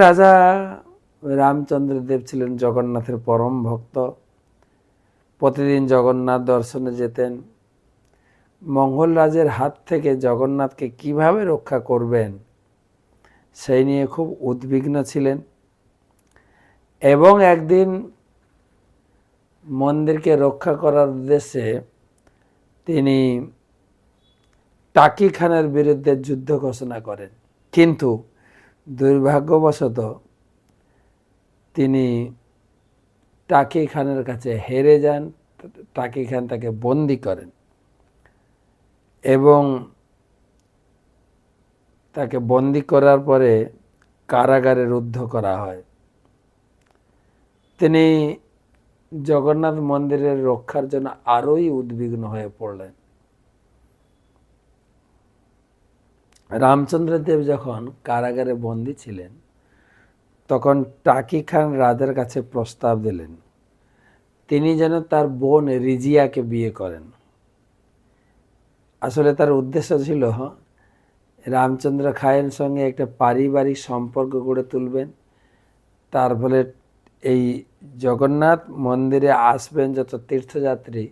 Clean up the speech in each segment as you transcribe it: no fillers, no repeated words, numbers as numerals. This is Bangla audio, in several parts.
রাজা রামচন্দ্র দেব ছিলেন জগন্নাথের পরম ভক্ত। প্রতিদিন জগন্নাথ দর্শনে যেতেন। মঙ্গল রাজের হাত থেকে জগন্নাথকে কিভাবে রক্ষা করবেন সেই নিয়ে খুব উদ্বিগ্ন ছিলেন এবং একদিন মন্দিরকে রক্ষা করার উদ্দেশ্যে তিনি টাকি খানের বিরুদ্ধে যুদ্ধ ঘোষণা করেন। কিন্তু দুর্ভাগ্যবশত তিনি টাকি খানের কাছে হেরে যান। টাকি খান তাকে বন্দি করেন এবং তাকে বন্দি করার পরে কারাগারে রুদ্ধ করা হয়। তিনি জগন্নাথ মন্দিরের রক্ষার জন্য আরোই উদ্বিগ্ন হয়ে পড়লেন। রামচন্দ্র দেব যখন কারাগারে বন্দী ছিলেন তখন টাকি খান রাজার কাছে প্রস্তাব দিলেন তিনি যেন তার বোন রিজিয়াকে বিয়ে করেন। আসলে তার উদ্দেশ্য ছিল রামচন্দ্র খায়ের সঙ্গে একটা পারিবারিক সম্পর্ক গড়ে তুলবেন। তার ফলে এই জগন্নাথ মন্দিরে আসবেন যত তীর্থযাত্রী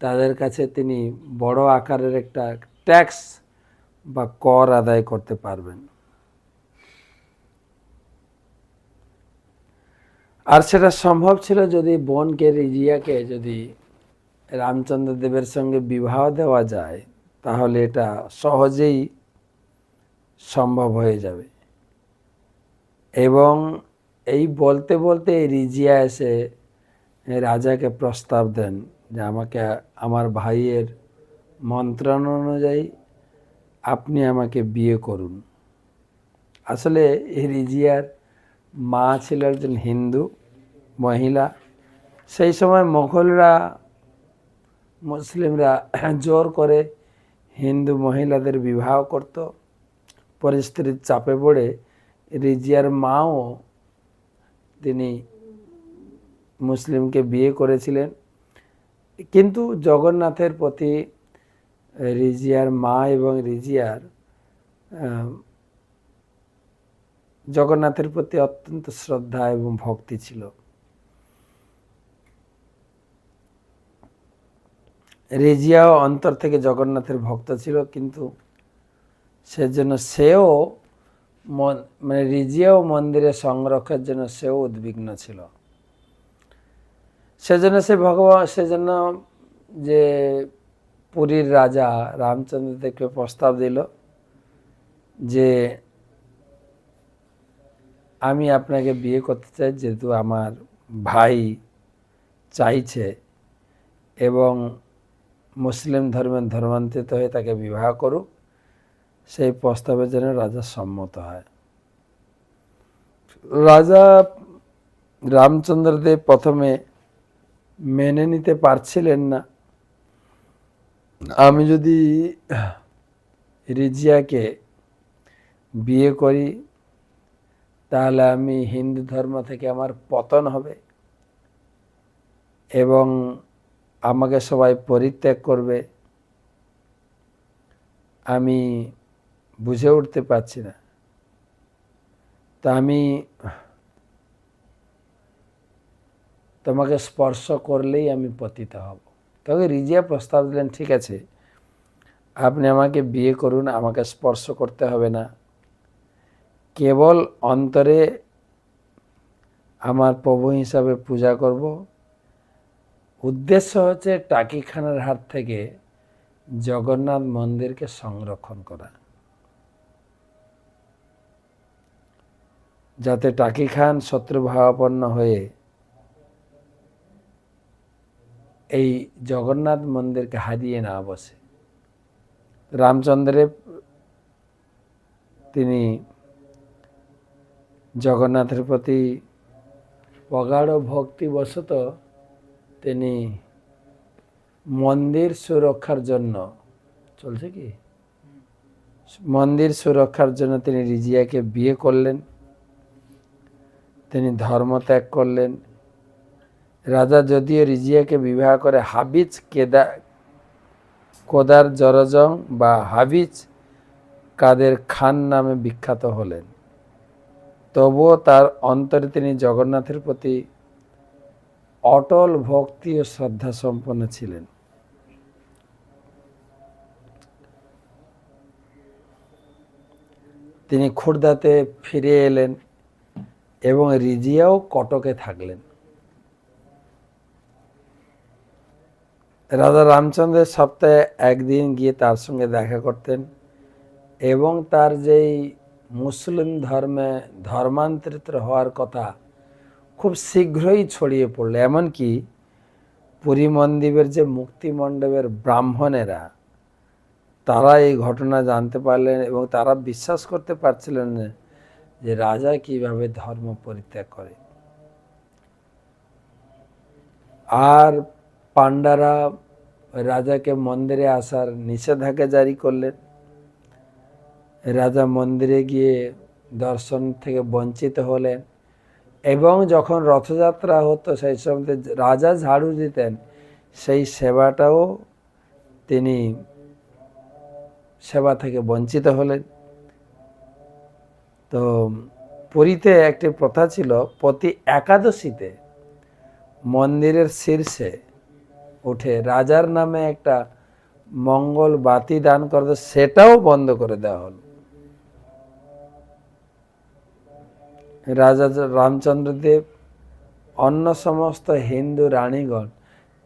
তাদের কাছে তিনি বড় আকারের একটা ট্যাক্স বা কর আদায় করতে পারবেন। আর সেটা সম্ভব ছিল যদি বোনকে রিজিয়াকে যদি রামচন্দ্র দেবের সঙ্গে বিবাহ দেওয়া যায় তাহলে এটা সহজেই সম্ভব হয়ে যাবে। এবং এই বলতে বলতে রিজিয়া এসে রাজাকে প্রস্তাব দেন যে আমাকে আমার ভাইয়ের মন্ত্রণ অনুযায়ী আপনি আমাকে বিয়ে করুন। আসলে এই রিজিয়ার মা ছিল একজন হিন্দু মহিলা। সেই সময় মুঘলরা মুসলিমরা জোর করে হিন্দু মহিলাদের বিবাহ করত। পরিস্থিতির চাপে পড়ে রিজিয়ার মাও তিনি মুসলিমকে বিয়ে করেছিলেন। কিন্তু জগন্নাথের প্রতি রিজিয়ার মা এবং রিজিয়ার জগন্নাথের প্রতি অত্যন্ত শ্রদ্ধা এবং ভক্তি ছিল। রিজিয়াও অন্তর থেকে জগন্নাথের ভক্ত ছিল, কিন্তু সেজন্য সেও মানে রিজিয়াও মন্দিরের সংরক্ষণের জন্য সেও উদ্বিগ্ন ছিল। সেজন্য সেজন্য যে পুরীর রাজা রামচন্দ্র দেবকে প্রস্তাব দিল যে আমি আপনাকে বিয়ে করতে চাই, যেহেতু আমার ভাই চাইছে এবং মুসলিম ধর্মের ধর্মান্তরিত হয়ে তাকে বিবাহ করুক। সেই প্রস্তাবের জন্য রাজা সম্মত হয়। রাজা রামচন্দ্র দেব প্রথমে মেনে নিতে পারছিলেন না। আমি যদি রিজিয়াকে বিয়ে করি তাহলে আমি হিন্দু ধর্ম থেকে আমার পতন হবে এবং আমাকে সবাই পরিত্যাগ করবে। আমি বুঝে উঠতে পারছি না। তা আমি তোমাকে স্পর্শ করলেই আমি পতিত হব। তবে রিজিয়া প্রস্তাব দিলেন, ঠিক আছে, আপনি আমাকে বিয়ে করুন, আমাকে স্পর্শ করতে হবে না, কেবল অন্তরে আমার প্রভু হিসাবে পূজা করব। উদ্দেশ্য হচ্ছে টাকি খানের হাত থেকে জগন্নাথ মন্দিরকে সংরক্ষণ করা, যাতে টাকি খান শত্রুভাবাপন্ন হয়ে এই জগন্নাথ মন্দিরকে হারিয়ে না বসে। রামচন্দ্রের তিনি জগন্নাথের প্রতি প্রগাঢ় ভক্তিবশত তিনি মন্দির সুরক্ষার জন্য মন্দির সুরক্ষার জন্য তিনি রিজিয়াকে বিয়ে করলেন। তিনি ধর্মত্যাগ করলেন। রাজা যদিও রিজিয়াকে বিবাহ করে হাবিজ কোদার জরজং বা হাবিজ কাদের খান নামে বিখ্যাত হলেন। তবুও তার অন্তরে তিনি জগন্নাথের প্রতি অটল ভক্তি ও শ্রদ্ধা সম্পন্ন ছিলেন। তিনি খুর্দাতে ফিরে এলেন এবং রিজিয়াও কটকে থাকলেন। রাজা রামচন্দ্রের সপ্তাহে একদিন গিয়ে তার সঙ্গে দেখা করতেন এবং তার যেই মুসলিম ধর্মে ধর্মান্তরিত হওয়ার কথা খুব শীঘ্রই ছড়িয়ে পড়ল। এমনকি পুরী মন্দিরের যে মুক্তি মণ্ডপের ব্রাহ্মণেরা তারা এই ঘটনা জানতে পারলেন এবং তারা বিশ্বাস করতে পারছিলেন না যে রাজা কিভাবে ধর্ম পরিত্যাগ করে। আর পাণ্ডারা রাজাকে মন্দিরে আসার নিষেধাজ্ঞা জারি করলেন। রাজা মন্দিরে গিয়ে দর্শন থেকে বঞ্চিত হলেন এবং যখন রথযাত্রা হতো সেই সময় রাজা ঝাড়ু দিতেন, সেই সেবাটাও তিনি সেবা থেকে বঞ্চিত হলেন। তো পুরীতে একটি প্রথা ছিল, প্রতি একাদশীতে মন্দিরের শীর্ষে উঠে রাজার নামে একটা মঙ্গল বাতি দান করতে, সেটাও বন্ধ করে দেওয়া হলো। রাজা রামচন্দ্রদেব অন্য সমস্ত হিন্দু রানীগণ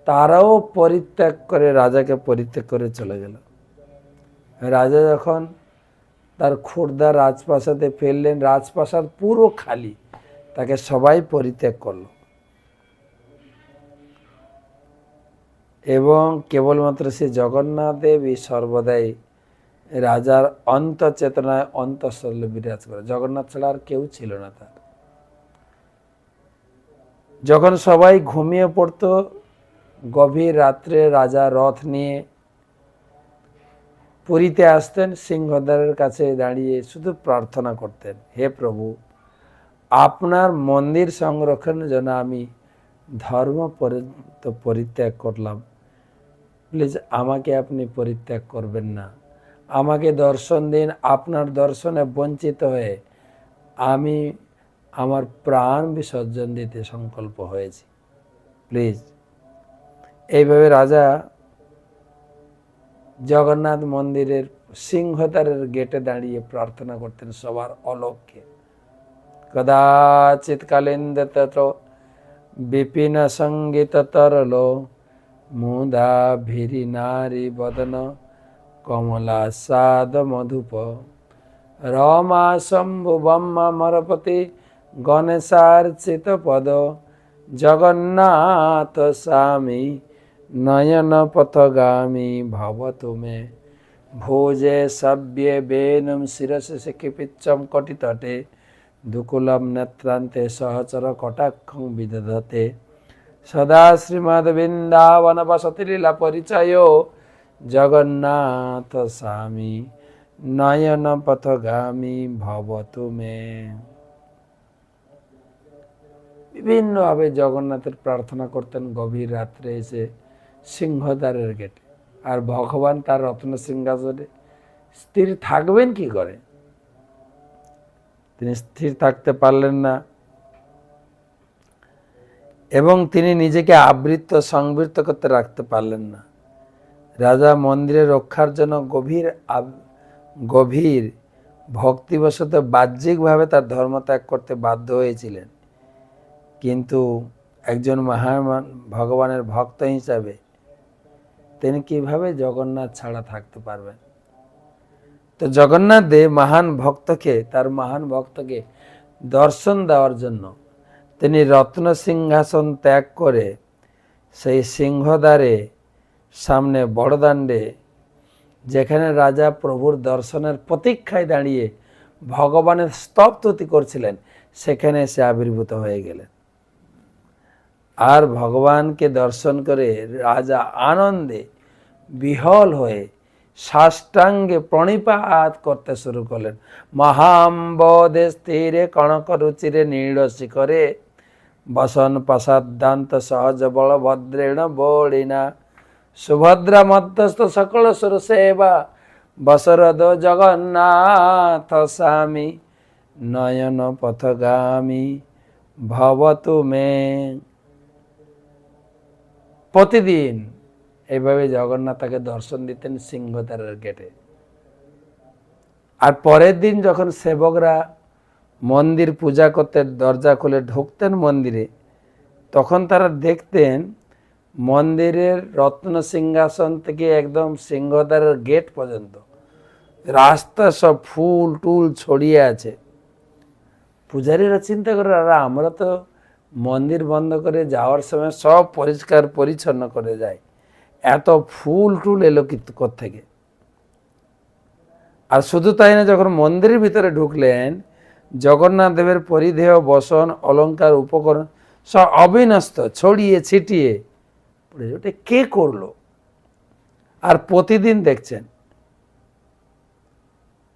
তারাও পরিত্যাগ করে রাজাকে পরিত্যাগ করে চলে গেল। রাজা যখন তার খুর্দা রাজপ্রাসাদে ফিরলেন, রাজপ্রাসাদ পুরো খালি, তাকে সবাই পরিত্যাগ করলো এবং কেবলমাত্র সে জগন্নাথ দেবই সর্বদাই রাজার অন্তঃচেতনায় অন্তঃস্থলে বিরাজ করে। জগন্নাথ ছাড়া আর কেউ ছিল না তার। যখন সবাই ঘুমিয়ে পড়ত, গভীর রাত্রে রাজা রথ নিয়ে পুরীতে আসতেন, সিংহদ্বারের কাছে দাঁড়িয়ে শুধু প্রার্থনা করতেন, হে প্রভু, আপনার মন্দির সংরক্ষণের জন্য আমি ধর্ম পরিত্যাগ করলাম, প্লিজ আমাকে আপনি পরিত্যাগ করবেন না, আমাকে দর্শন দিন। আপনার দর্শনে বঞ্চিত হয়ে আমি আমার প্রাণ বিসর্জন দিতে সংকল্প হয়েছি, প্লিজ। এইভাবে রাজা জগন্নাথ মন্দিরের সিংহদ্বারের গেটে দাঁড়িয়ে প্রার্থনা করতেন সবার অলক্ষ্যে। কদাচিৎ কালিন্দ তত্র বিপিন সঙ্গীত তরল মুদা ভিরি নারী বদন কমলা সাদ মধুপ রমা শম্ভু ব্রহ্মা মরপতি গণেশার্চিত পদ জগন্নাথ স্বামী নয়ন পথগামী ভব তুমে ভোজে সব্যে বেনম শিরসে শিখিপিচ্ছম কটিতটে দুকুলম নেত্রান্তে সহচর কটাক্ষং বিদধতে সদা শ্রীমদ বৃন্দাবন বসতি লীলা পরিচয় জগন্নাথ স্বামী নয়ন পথগামী ভব তুমে। বিভিন্নভাবে জগন্নাথের প্রার্থনা করতেন গভীর রাত্রে এসে সিংহদ্বারের গেটে। আর ভগবান তার রত্ন সিংহাসনে স্থির থাকবেন কি করে? তিনি স্থির থাকতে পারলেন না এবং তিনি নিজেকে আবৃত সংবৃত্ত করতে রাখতে পারলেন না। রাজা মন্দিরে রক্ষার জন্য গভীর ভক্তিবশত বাহ্যিকভাবে তার ধর্মত্যাগ করতে বাধ্য হয়েছিলেন, কিন্তু একজন মহান ভগবানের ভক্ত হিসাবে তিনি কিভাবে জগন্নাথ ছাড়া থাকতে পারবেন? তো জগন্নাথ দেব তার মহান ভক্তকে দর্শন দেওয়ার জন্য তিনি রত্ন সিংহাসন ত্যাগ করে সেই সিংহদ্বারে সামনে বড়দাণ্ডে, যেখানে রাজা প্রভুর দর্শনের প্রতীক্ষায় দাঁড়িয়ে ভগবানের স্তবস্তুতি করছিলেন, সেখানে সে আবির্ভূত হয়ে গেলেন। আর ভগবানকে দর্শন করে রাজা আনন্দে বিহল হয়ে সাষ্টাঙ্গে প্রণিপাত করতে শুরু করলেন। মহাম্বদে স্থিরে কণক রুচিরে নীড় শিখরে বসন প্রসাদান্ত সহজ বলভদ্রেণ বলিনা সুভদ্রা মধ্যস্থ সকল সুর সেবা বসরদ জগন্নাথ স্বামী নয়ন পথগামী ভবতু মে। প্রতিদিন এইভাবে জগন্নাথ তাকে দর্শন দিতেন সিংহদ্বারের গেটে। আর পরের দিন যখন সেবকরা মন্দির পূজা করতে দরজা খুলে ঢুকতেন মন্দিরে, তখন তারা দেখতেন মন্দিরের রত্ন সিংহাসন থেকে একদম সিংহদ্বারের গেট পর্যন্ত রাস্তা সব ফুল টুল ছড়িয়ে আছে। পূজারীরা চিন্তা করে, আর আমরা তো মন্দির বন্ধ করে যাওয়ার সময় সব পরিষ্কার পরিচ্ছন্ন করে যাই, এত ফুল টুল এলো কোত্থেকে? আর শুধু তাই না, যখন মন্দিরের ভিতরে ঢুকলেন, জগন্নাথ দেবের পরিধেয় বসন অলংকার উপকরণ সব অবিনষ্ট ছড়িয়ে ছিটিয়ে পড়ে। ওটা কে করলো? আর প্রতিদিন দেখছেন।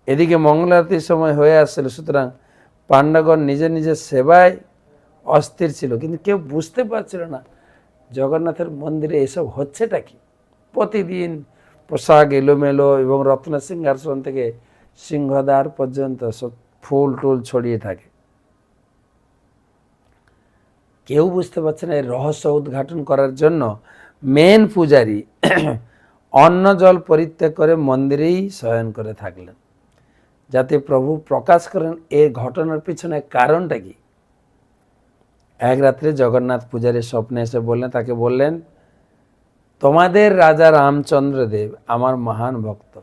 এদিকে মঙ্গলারতির সময় হয়ে আসছিল, সুতরাং পাণ্ডবগণ নিজের নিজের সেবায় অস্থির ছিল, কিন্তু কেউ বুঝতে পারছিল না জগন্নাথের মন্দিরে এসব হচ্ছেটা কি। প্রতিদিন পোশাক এলোমেলো এবং রত্ন সিংহাসন থেকে সিংহদ্বার পর্যন্ত সব ফুল টুল ছড়িয়ে থাকে। কেউ বুঝতে পারছে না। এর রহস্য উদ্ঘাটন করার জন্য মেন পূজারী অন্ন জল পরিত্যাগ করে মন্দিরেই শয়ন করে থাকলেন, যাতে প্রভু প্রকাশ করেন এই ঘটনার পিছনে কারণটা কি। এক রাত্রে জগন্নাথ পূজারী স্বপ্নে এসে বললেন, তাকে বললেন, তোমাদের রাজা রামচন্দ্র দেব আমার মহান ভক্ত,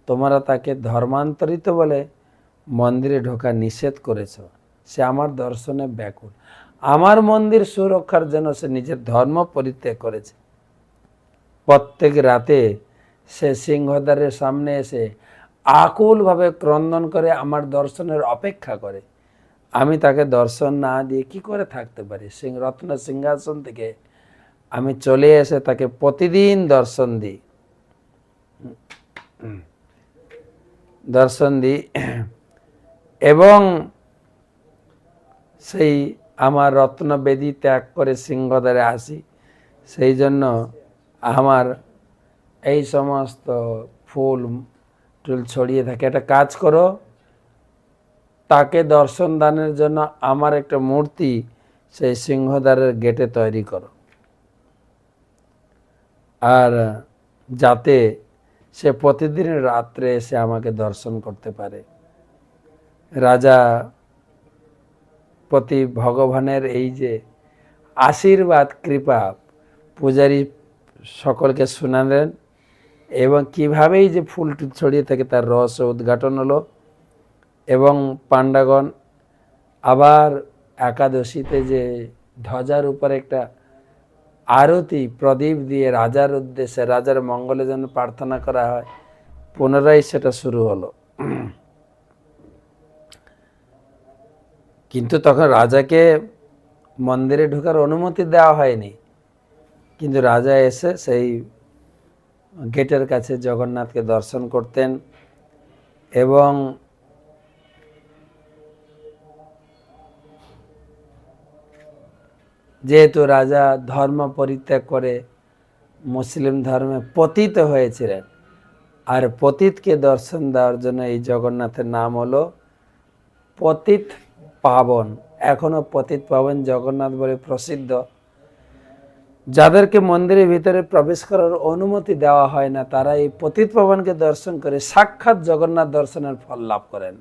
তোমরা তাকে ধর্মান্তরিত বলে মন্দিরে ঢোকা নিষেধ করেছ। সে আমার দর্শনে ব্যাকুল, আমার মন্দির সুরক্ষার জন্য সে নিজের ধর্ম পরিত্যাগ করেছে। প্রত্যেক রাতে সে সিংহদ্বারের সামনে এসে আকুলভাবে ক্রন্দন করে আমার দর্শনের অপেক্ষা করে। আমি তাকে দর্শন না দিয়ে কি করে থাকতে পারি? রত্ন সিংহাসন থেকে আমি চলে এসে তাকে প্রতিদিন দর্শন দিই এবং সেই আমার রত্নবেদী ত্যাগ করে সিংহদ্বারে আসি। সেই জন্য আমার এই সমস্ত ফুল টুল ছড়িয়ে থাকে। একটা কাজ করো, তাকে দর্শন দানের জন্য আমার একটা মূর্তি সেই সিংহদ্বারের গেটে তৈরি করো, আর যাতে সে প্রতিদিন রাত্রে এসে আমাকে দর্শন করতে পারে। রাজা প্রতি ভগবানের এই যে আশীর্বাদ কৃপা পূজারী সকলকে শোনালেন, এবং কীভাবেই যে ফুলটি ছড়িয়ে থাকে তার রহস্য উদ্ঘাটন হলো। এবং পাণ্ডবগণ আবার একাদশীতে যে ধ্বজার উপরে একটা আরতি প্রদীপ দিয়ে রাজার উদ্দেশ্যে, রাজার মঙ্গলের জন্য প্রার্থনা করা হয়, পুনরায় সেটা শুরু হলো। কিন্তু তখন রাজাকে মন্দিরে ঢোকার অনুমতি দেওয়া হয়নি, কিন্তু রাজা এসে সেই গেটের কাছে জগন্নাথকে দর্শন করতেন। এবং যেহেতু রাজা ধর্ম পরিত্যাগ করে মুসলিম ধর্মে পতিত হয়েছিলেন, আর পতিতকে দর্শন দেওয়ার জন্য এই জগন্নাথের নাম হলো পতিত পাবন। এখনো পতিত পাবন জগন্নাথ বলে প্রসিদ্ধ। যাদেরকে মন্দিরের ভিতরে প্রবেশ করার অনুমতি দেওয়া হয় না, তারা এই পতিত পাবনকে দর্শন করে সাক্ষাৎ জগন্নাথ দর্শনের ফল লাভ করেন।